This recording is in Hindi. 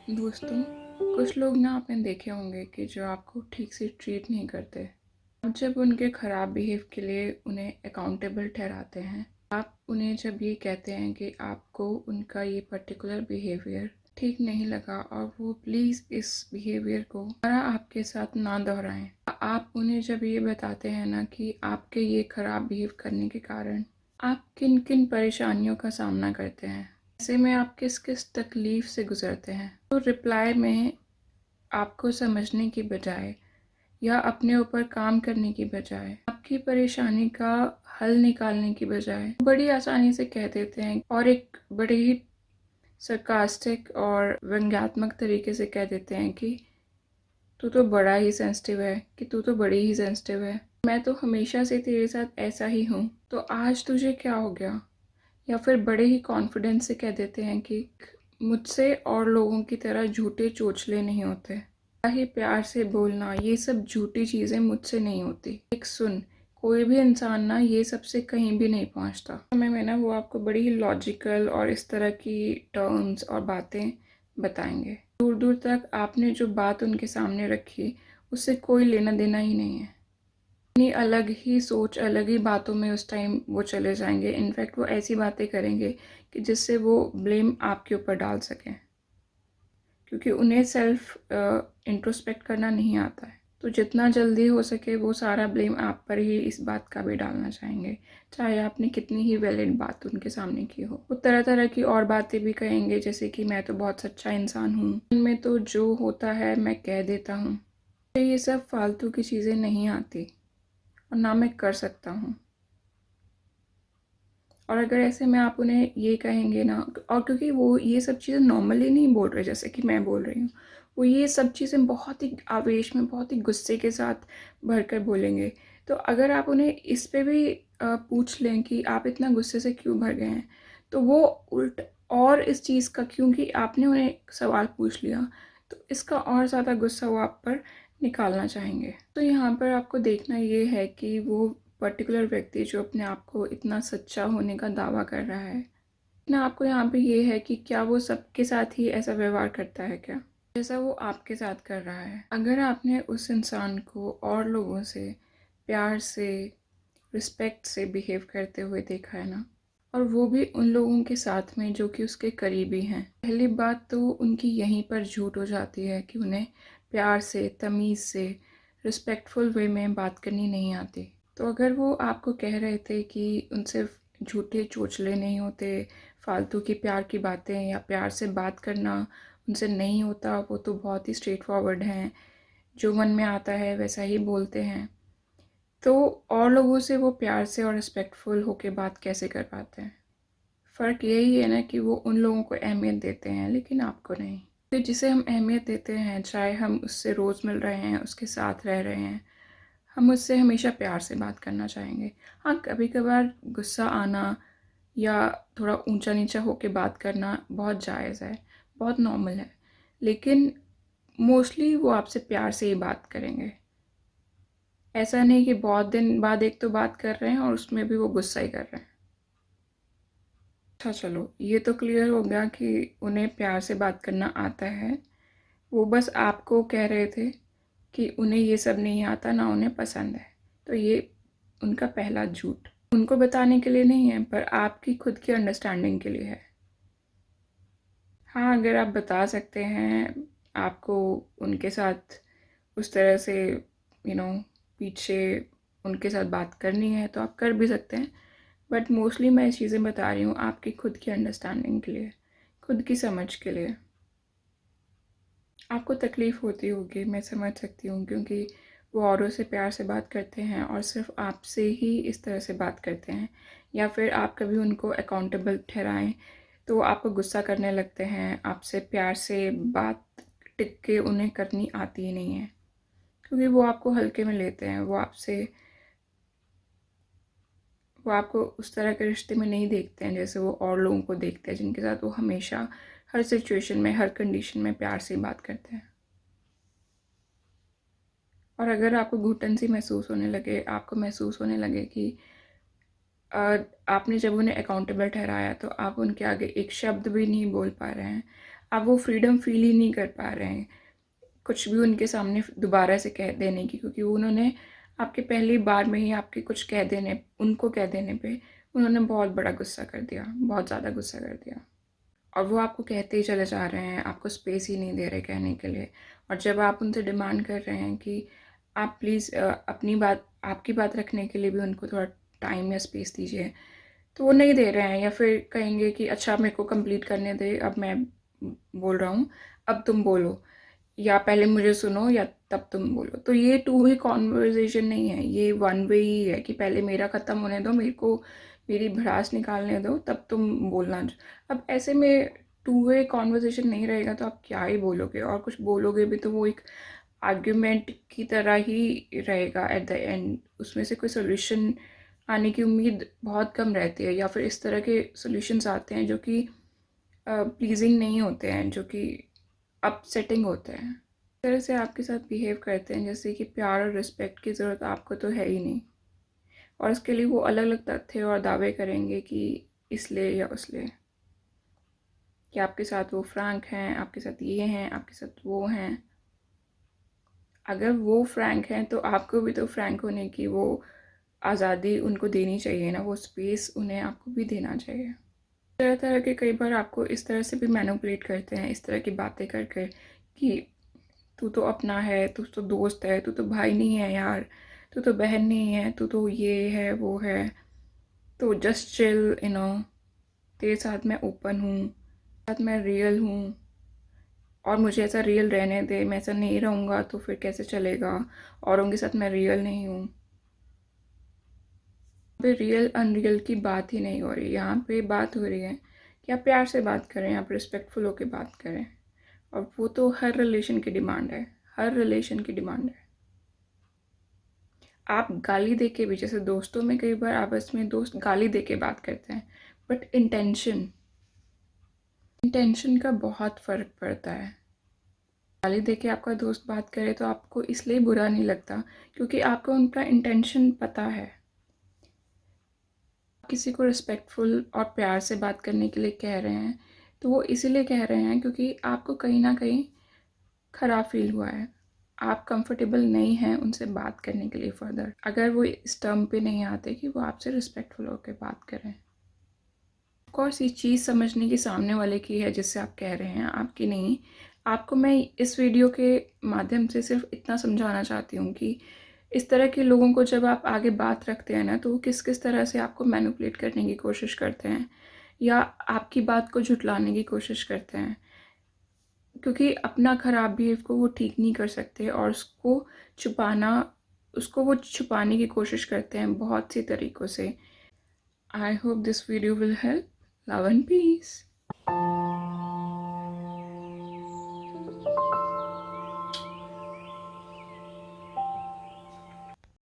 दोस्तों, कुछ लोग ना आपने देखे होंगे कि जो आपको ठीक से ट्रीट नहीं करते। आप जब उनके ख़राब बिहेव के लिए उन्हें अकाउंटेबल ठहराते हैं, आप उन्हें जब ये कहते हैं कि आपको उनका ये पर्टिकुलर बिहेवियर ठीक नहीं लगा और वो प्लीज़ इस बिहेवियर को दोबारा आपके साथ ना दोहराएं। आप उन्हें जब ये बताते हैं ना कि आपके ये ख़राब बिहेव करने के कारण आप किन किन परेशानियों का सामना करते हैं, ऐसे में आप किस किस तकलीफ़ से गुज़रते हैं, तो रिप्लाई में आपको समझने की बजाय या अपने ऊपर काम करने की बजाय, आपकी परेशानी का हल निकालने की बजाय बड़ी आसानी से कह देते हैं और एक बड़े ही सरकास्टिक और व्यंग्यात्मक तरीके से कह देते हैं कि तू तो बड़ा ही सेंसिटिव है, कि तू तो बड़ी ही सेंसिटिव है, मैं तो हमेशा से तेरे साथ ऐसा ही हूँ, तो आज तुझे क्या हो गया। या फिर बड़े ही कॉन्फिडेंस से कह देते हैं कि मुझसे और लोगों की तरह झूठे चोचले नहीं होते, बड़ा ही प्यार से बोलना, ये सब झूठी चीज़ें मुझसे नहीं होती। एक सुन, कोई भी इंसान ना ये सब से कहीं भी नहीं पहुंचता। समय में ना वो आपको बड़ी ही लॉजिकल और इस तरह की टर्म्स और बातें बताएंगे। दूर दूर तक आपने जो बात उनके सामने रखी उससे कोई लेना देना ही नहीं है। अपनी अलग ही सोच, अलग ही बातों में उस टाइम वो चले जाएंगे। इनफैक्ट वो ऐसी बातें करेंगे कि जिससे वो ब्लेम आपके ऊपर डाल सकें, क्योंकि उन्हें सेल्फ इंट्रोस्पेक्ट करना नहीं आता है। तो जितना जल्दी हो सके वो सारा ब्लेम आप पर ही इस बात का भी डालना चाहेंगे, चाहे आपने कितनी ही वैलिड बात उनके सामने की हो। वो तरह तरह की और बातें भी कहेंगे, जैसे कि मैं तो बहुत सच्चा इंसान हूँ, उनमें तो जो होता है मैं कह देता हूँ। ये सब फालतू की चीज़ें नहीं आती और ना मैं कर सकता हूँ। और अगर ऐसे में आप उन्हें ये कहेंगे ना, और क्योंकि वो ये सब चीज़ें नॉर्मली नहीं बोल रहे जैसे कि मैं बोल रही हूँ, वो ये सब चीज़ें बहुत ही आवेश में, बहुत ही गुस्से के साथ भरकर बोलेंगे। तो अगर आप उन्हें इस पे भी पूछ लें कि आप इतना गुस्से से क्यों भर गए हैं, तो वो उल्ट और इस चीज़ का, क्योंकि आपने उन्हें सवाल पूछ लिया, तो इसका और ज़्यादा गुस्सा वो आप पर निकालना चाहेंगे। तो यहाँ पर आपको देखना ये है कि वो पर्टिकुलर व्यक्ति जो अपने आप को इतना सच्चा होने का दावा कर रहा है, ना आपको यहाँ पे ये है कि क्या वो सबके साथ ही ऐसा व्यवहार करता है क्या, जैसा वो आपके साथ कर रहा है। अगर आपने उस इंसान को और लोगों से प्यार से, रिस्पेक्ट से बिहेव करते हुए देखा है ना, और वो भी उन लोगों के साथ में जो कि उसके करीबी हैं, पहली बात तो उनकी यहीं पर झूठ हो जाती है कि उन्हें प्यार से, तमीज़ से, रिस्पेक्टफुल वे में बात करनी नहीं आती। तो अगर वो आपको कह रहे थे कि उनसे झूठे चोचले नहीं होते, फालतू की प्यार की बातें या प्यार से बात करना उनसे नहीं होता, वो तो बहुत ही स्ट्रेट फॉरवर्ड हैं, जो मन में आता है वैसा ही बोलते हैं, तो और लोगों से वो प्यार से और रिस्पेक्टफुल होके बात कैसे कर पाते हैं। फ़र्क यही है ना कि वो उन लोगों को अहमियत देते हैं लेकिन आपको नहीं। तो जिसे हम अहमियत देते हैं, चाहे हम उससे रोज़ मिल रहे हैं, उसके साथ रह रहे हैं, हम उससे हमेशा प्यार से बात करना चाहेंगे। हाँ, कभी कभार गुस्सा आना या थोड़ा ऊंचा नीचा होके बात करना बहुत जायज़ है, बहुत नॉर्मल है, लेकिन मोस्टली वो आपसे प्यार से ही बात करेंगे। ऐसा नहीं कि बहुत दिन बाद एक तो बात कर रहे हैं और उसमें भी वो गुस्सा ही कर रहे हैं। अच्छा, चलो ये तो क्लियर हो गया कि उन्हें प्यार से बात करना आता है। वो बस आपको कह रहे थे कि उन्हें ये सब नहीं आता, ना उन्हें पसंद है। तो ये उनका पहला झूठ उनको बताने के लिए नहीं है, पर आपकी खुद की अंडरस्टैंडिंग के लिए है। हाँ, अगर आप बता सकते हैं आपको उनके साथ उस तरह से पीछे उनके साथ बात करनी है तो आप कर भी सकते हैं, बट मोस्टली मैं इस चीज़ें बता रही हूँ आपकी खुद की अंडरस्टैंडिंग के लिए, खुद की समझ के लिए। आपको तकलीफ़ होती होगी, मैं समझ सकती हूँ, क्योंकि वो औरों से प्यार से बात करते हैं और सिर्फ आपसे ही इस तरह से बात करते हैं, या फिर आप कभी उनको अकाउंटेबल ठहराएं तो आपको गुस्सा करने लगते हैं। आपसे प्यार से बात टिक के उन्हें करनी आती ही नहीं है, क्योंकि वो आपको हल्के में लेते हैं। वो आपको उस तरह के रिश्ते में नहीं देखते हैं जैसे वो और लोगों को देखते हैं, जिनके साथ वो हमेशा हर सिचुएशन में, हर कंडीशन में प्यार से बात करते हैं। और अगर आपको घुटन सी महसूस होने लगे, आपको महसूस होने लगे कि आपने जब उन्हें अकाउंटेबल ठहराया तो आप उनके आगे एक शब्द भी नहीं बोल पा रहे हैं, आप वो फ्रीडम फील ही नहीं कर पा रहे हैं कुछ भी उनके सामने दोबारा से कह देने की, क्योंकि उन्होंने आपके पहली बार में ही आपके कुछ उनको कह देने पे उन्होंने बहुत बड़ा गुस्सा कर दिया, बहुत ज़्यादा गुस्सा कर दिया। और वो आपको कहते ही चले जा रहे हैं, आपको स्पेस ही नहीं दे रहे कहने के लिए। और जब आप उनसे डिमांड कर रहे हैं कि आप प्लीज़ आपकी बात रखने के लिए भी उनको थोड़ा टाइम या स्पेस दीजिए, तो वो नहीं दे रहे हैं, या फिर कहेंगे कि अच्छा मेरे को कंप्लीट करने दे, अब मैं बोल रहा हूँ, अब तुम बोलो, या पहले मुझे सुनो या तब तुम बोलो। तो ये टू वे कॉन्वर्जेसन नहीं है, ये वन वे ही है कि पहले मेरा ख़त्म होने दो, मेरे को मेरी भड़ास निकालने दो, तब तुम बोलना। अब ऐसे में टू वे कॉन्वर्जेसन नहीं रहेगा तो आप क्या ही बोलोगे, और कुछ बोलोगे भी तो वो एक आर्ग्यूमेंट की तरह ही रहेगा एट द एंड। उसमें से कोई सोल्यूशन आने की उम्मीद बहुत कम रहती है, या फिर इस तरह के सोल्यूशंस आते हैं जो कि प्लीजिंग नहीं होते हैं, जो कि अपसेटिंग होते हैं। इस तरह से आपके साथ बिहेव करते हैं जैसे कि प्यार और रिस्पेक्ट की ज़रूरत आपको तो है ही नहीं, और इसके लिए वो अलग अलग तथ्य और दावे करेंगे कि इसलिए या उसलिए, कि आपके साथ वो फ्रैंक हैं, आपके साथ ये हैं, आपके साथ वो हैं। अगर वो फ्रैंक हैं तो आपको भी तो फ्रैंक होने की वो आज़ादी उनको देनी चाहिए ना, वो स्पेस उन्हें आपको भी देना चाहिए। तरह तरह के कई बार आपको इस तरह से भी मैनिपुलेट करते हैं, इस तरह की बातें कर कर कि तू तो अपना है, तू तो दोस्त है, तू तो भाई नहीं है यार, तू तो बहन नहीं है, तू तो ये है वो है, तो जस्ट चिल तेरे साथ मैं ओपन हूँ, साथ मैं रियल हूँ, और मुझे ऐसा रियल रहने दे, मैं ऐसा नहीं रहूँगा तो फिर कैसे चलेगा, औरों के साथ मैं रियल नहीं हूँ। पे रियल अनरियल की बात ही नहीं हो रही, यहाँ पे बात हो रही है कि आप प्यार से बात करें, आप रिस्पेक्टफुल होकर बात करें, और वो तो हर रिलेशन की डिमांड है, हर रिलेशन की डिमांड है। आप गाली दे के भी, जैसे दोस्तों में कई बार आपस में दोस्त गाली दे के बात करते हैं, बट इंटेंशन का बहुत फ़र्क पड़ता है। गाली दे के आपका दोस्त बात करे तो आपको इसलिए बुरा नहीं लगता क्योंकि आपको उनका इंटेंशन पता है। किसी को रिस्पेक्टफुल और प्यार से बात करने के लिए कह रहे हैं तो वो इसीलिए कह रहे हैं क्योंकि आपको कहीं ना कहीं ख़राब फील हुआ है, आप कंफर्टेबल नहीं हैं उनसे बात करने के लिए फ़र्दर, अगर वो इस टर्म पे नहीं आते कि वो आपसे रिस्पेक्टफुल होकर बात करें। ऑफ कोर्स ये चीज़ समझने की सामने वाले की है जिससे आप कह रहे हैं, आपकी नहीं। आपको मैं इस वीडियो के माध्यम से सिर्फ इतना समझाना चाहती हूँ कि इस तरह के लोगों को जब आप आगे बात रखते हैं ना, तो वो किस किस तरह से आपको मैनिपुलेट करने की कोशिश करते हैं या आपकी बात को झुठलाने की कोशिश करते हैं, क्योंकि अपना ख़राब बिहेव को वो ठीक नहीं कर सकते, और उसको वो छुपाने की कोशिश करते हैं बहुत सी तरीक़ों से। I hope this video will help. Love and piece.